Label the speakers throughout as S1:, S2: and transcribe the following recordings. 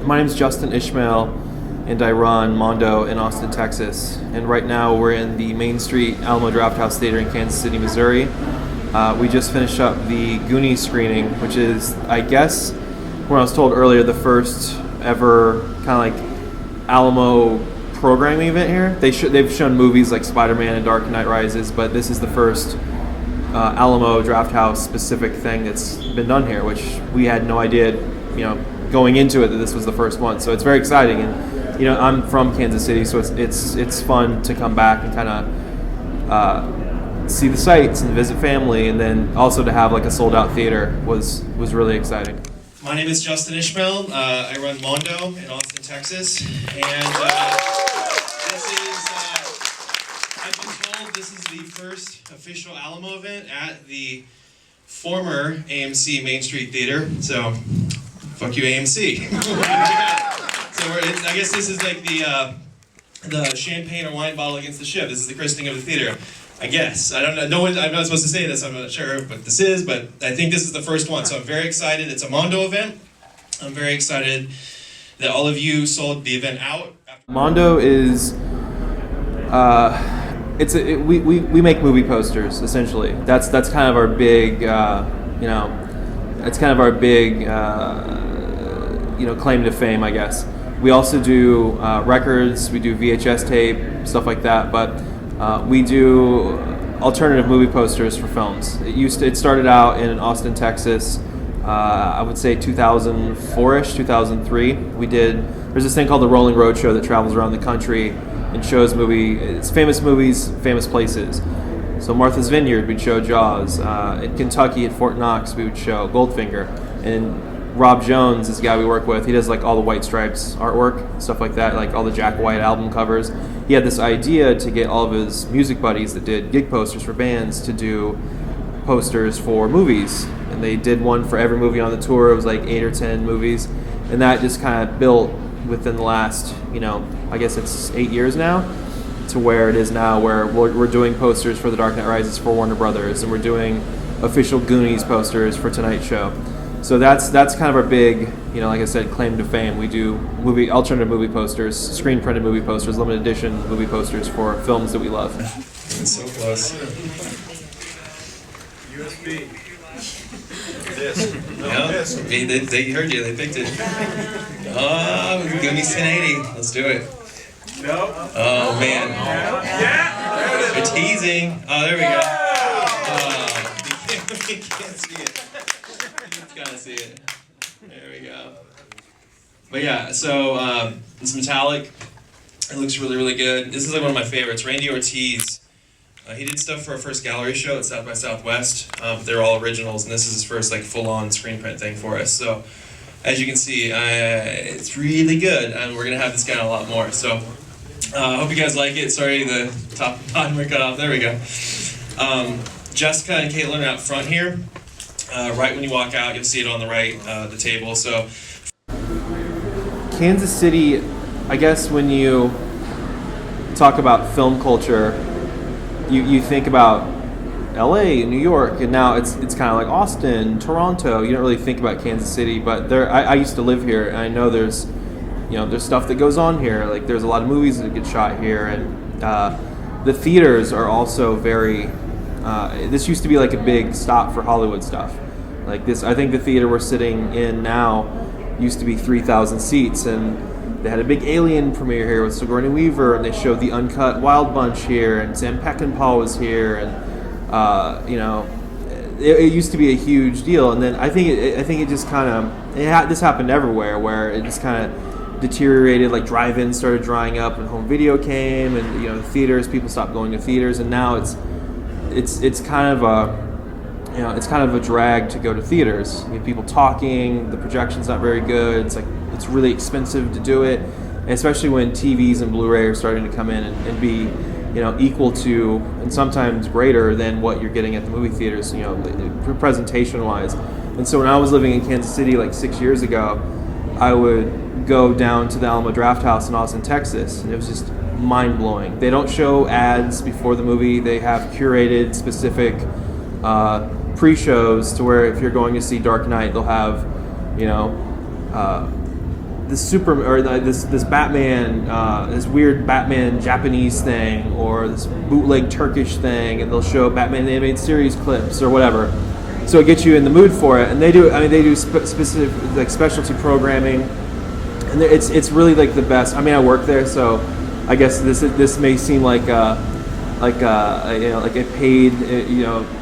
S1: My name's Justin Ishmael, and I run Mondo in Austin, Texas. And right now we're in the Main Street Alamo Drafthouse Theater in Kansas City, Missouri. We just finished up the Goonies screening, which is, I guess, when I was told earlier, the first ever kind of like Alamo programming event here. They've shown movies like Spider-Man and Dark Knight Rises, but this is the first Alamo Drafthouse specific thing that's been done here, which we had no idea, going into it, that this was the first one. So it's very exciting, and I'm from Kansas City, so it's fun to come back and kind of see the sights and visit family, and then also to have like a sold out theater was really exciting.
S2: My name is Justin Ishmael. I run Mondo in Austin, Texas, and I've been told this is the first official Alamo event at the former AMC Main Street Theater. So, fuck you, AMC. I guess this is like the champagne or wine bottle against the ship. This is the christening of the theater. I guess. I don't know. I'm not supposed to say this. I'm not sure what this is, but I think this is the first one. So I'm very excited. It's a Mondo event. I'm very excited that all of you sold the event out.
S1: Mondo is we make movie posters essentially. That's kind of our big it's kind of our big claim to fame, I guess. We also do records. We do VHS tape, stuff like that, but we do alternative movie posters for films. It started out in Austin, Texas. I would say 2004-ish, 2003. There's this thing called the Rolling Roadshow that travels around the country and shows it's famous movies, famous places. So Martha's Vineyard, we'd show Jaws. In Kentucky, at Fort Knox, we would show Goldfinger. And Rob Jones is the guy we work with. He does like all the White Stripes artwork, stuff like that, like all the Jack White album covers. He had this idea to get all of his music buddies that did gig posters for bands to do posters for movies. And they did one for every movie on the tour. It was like 8 or 10 movies. And that just kind of built within the last, I guess it's 8 years now, to where it is now, where we're doing posters for The Dark Knight Rises for Warner Brothers, and we're doing official Goonies posters for Tonight Show. So that's kind of our big, like I said, claim to fame. We do alternative movie posters, screen printed movie posters, limited edition movie posters for films that we love.
S2: It's so close.
S3: USB.
S2: They heard you. They picked it. Oh, Goonies 1080. Let's do it.
S3: No.
S2: Oh man.
S3: Yeah.
S2: They're teasing. Oh, there we go. You can't see it. You gotta see it. There we go. But yeah, so it's metallic. It looks really, really good. This is like one of my favorites. Randy Ortiz. He did stuff for our first gallery show at South by Southwest. They're all originals, and this is his first like full-on screen print thing for us. So, as you can see, it's really good, and we're gonna have this guy on a lot more. So, hope you guys like it. Sorry, the top and bottom were cut off. There we go. Jessica and Caitlin are out front here. Right when you walk out, you'll see it on the right, the table. So,
S1: Kansas City, I guess when you talk about film culture, you think about LA, New York, and now it's kind of like Austin, Toronto. You don't really think about Kansas City, but I used to live here, and I know there's stuff that goes on here. Like there's a lot of movies that get shot here, and the theaters are also very. This used to be like a big stop for Hollywood stuff. Like this, I think the theater we're sitting in now used to be 3,000 seats, and they had a big Alien premiere here with Sigourney Weaver, and they showed the uncut Wild Bunch here, and Sam Peckinpah was here, and it used to be a huge deal. And then I think it just kind of this happened everywhere, where it just kind of deteriorated. Like drive-ins started drying up, and home video came, and the theaters, people stopped going to theaters, and now it's kind of a drag to go to theaters. People talking, the projection's not very good. It's really expensive to do it, and especially when TVs and Blu-ray are starting to come in and be equal to, and sometimes greater than, what you're getting at the movie theaters, presentation wise. And so when I was living in Kansas City like 6 years ago, I would go down to the Alamo Drafthouse in Austin, Texas, and it was just mind-blowing. They don't show ads before the movie. They have curated specific pre-shows to where if you're going to see Dark Knight, they'll have, this Batman, this weird Batman Japanese thing, or this bootleg Turkish thing, and they'll show Batman the animated series clips or whatever. So it gets you in the mood for it. And they do specific like specialty programming, and it's really like the best. I mean, I work there, so I guess this may seem like a paid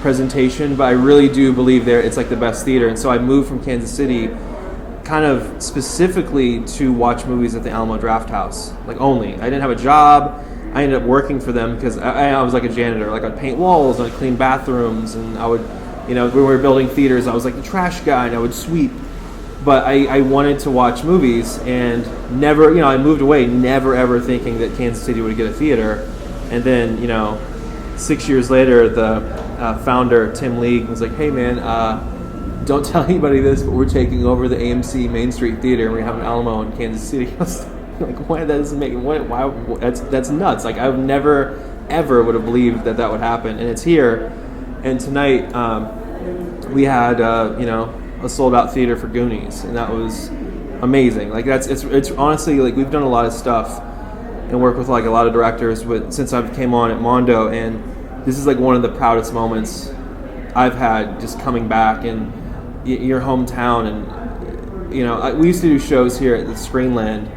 S1: presentation, but I really do believe it's like the best theater. And so I moved from Kansas City kind of specifically to watch movies at the Alamo Drafthouse, like only. I didn't have a job. I ended up working for them because I was like a janitor. Like I'd paint walls and I'd clean bathrooms, and I would, when we were building theaters, I was like the trash guy and I would sweep. But I wanted to watch movies, and never, I moved away, never ever thinking that Kansas City would get a theater. And then, 6 years later, the founder, Tim League, was like, hey man, don't tell anybody this, but we're taking over the AMC Main Street Theater, and we have an Alamo in Kansas City. I was like, why? That doesn't make why? That's nuts. Like I would never ever would have believed that would happen, and it's here. And tonight we had a sold out theater for Goonies, and that was amazing. Like it's honestly, like we've done a lot of stuff and worked with like a lot of directors since I came on at Mondo, and this is like one of the proudest moments I've had, just coming back and your hometown. And we used to do shows here at the Screenland,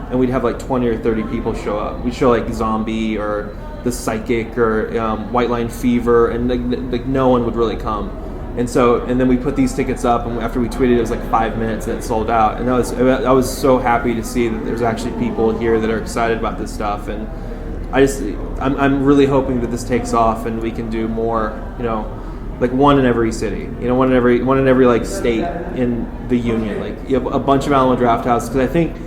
S1: and we'd have like 20 or 30 people show up. We'd show like Zombie or The Psychic or White Line Fever, and like no one would really come. And then we put these tickets up, and after we tweeted, it was like 5 minutes and it sold out. And I was so happy to see that there's actually people here that are excited about this stuff. And I'm really hoping that this takes off and we can do more, like one in every city, one in every like state in the union. Like you have a bunch of Alamo Drafthouse, because I think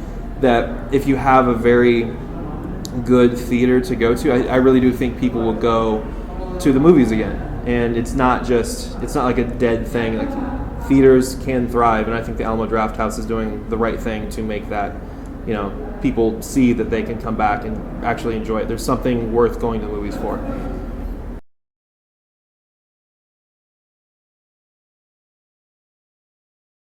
S1: that if you have a very good theater to go to, I really do think people will go to the movies again. And it's not like a dead thing. Like theaters can thrive, and I think the Alamo Drafthouse is doing the right thing to make that, people see that they can come back and actually enjoy it. There's something worth going to the movies for.